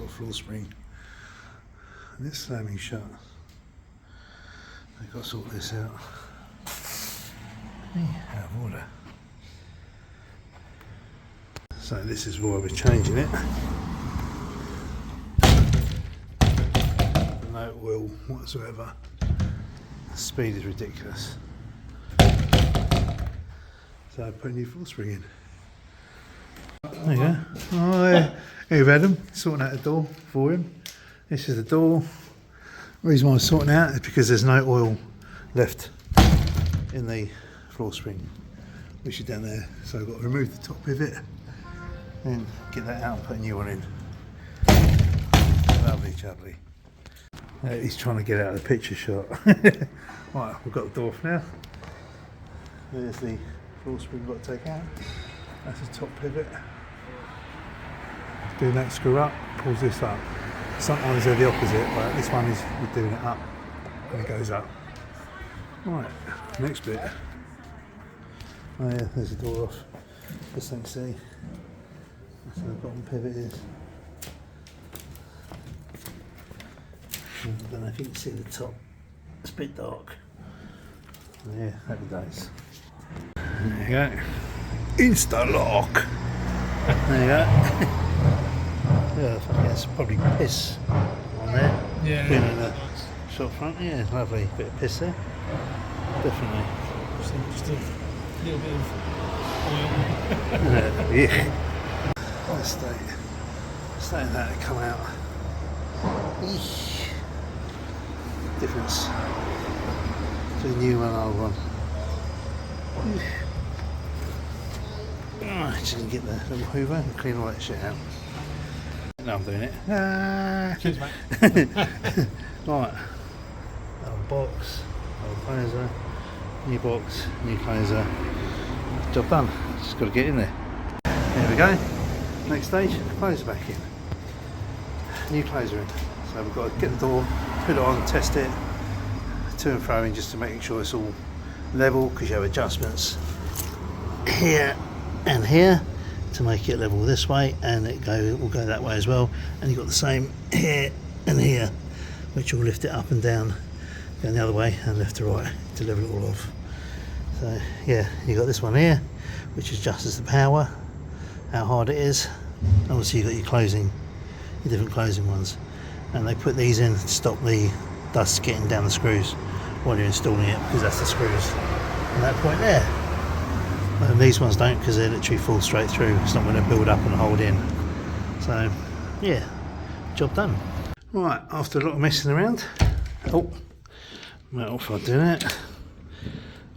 a floor spring, and it's slamming shut. I've got to sort this out. Out of order. So this is why we're changing it. No oil whatsoever. The speed is ridiculous. So I put a new floor spring in. There you go. Oh, yeah. Here we've had him sorting out the door for him. This is the door. The reason why I'm sorting out is because there's no oil left in the floor spring, which is down there. So I've got to remove the top pivot and get that out and put a new one in. Lovely jubbly. He's trying to get out of the picture shot. Right, we've got the door for now. There's the floor spring we've got to take out. That's the top pivot. Doing that screw up, pulls this up. Sometimes they're the opposite, but this one is we're doing it up and it goes up. Right, next bit. Oh yeah, there's the door off. Just don't see. That's where the bottom pivot is. I don't know if you can see the top. It's a bit dark. Yeah, happy days. There you go. INSTA LOCK. There you go. Yeah, it's probably piss on there. Yeah. Being in the shop front, yeah, lovely bit of piss there. Definitely. Just a little bit of oil. Yeah. Let's stay in that and come out. Eesh. Difference between new and old one. Oh, just gonna get the little hoover and clean all that shit out. No, I'm doing it. Cheers, mate. Right. Old box, old closer, new box, new closer. Job done. Just got to get in there. There we go. Next stage, closer back in. New closer in. So we've got to get the door, put it on, test it, to and fro in just to make sure it's all level, because you have adjustments here and here to make it level this way, and it will go that way as well. And you've got the same here and here, which will lift it up and down, going the other way and left to right to level it all off. So yeah, you got this one here, which adjusts the power, how hard it is. Obviously you've got your different closing ones, and they put these in to stop the dust getting down the screws while you're installing it, because that's the screws at that point there. And these ones don't, because they literally fall straight through. It's not going to build up and hold in. So yeah, job done. Right, after a lot of messing around, oh, metal if I do that,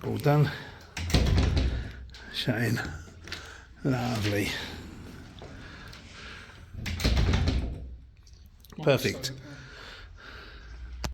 all done, shut in, lovely, perfect.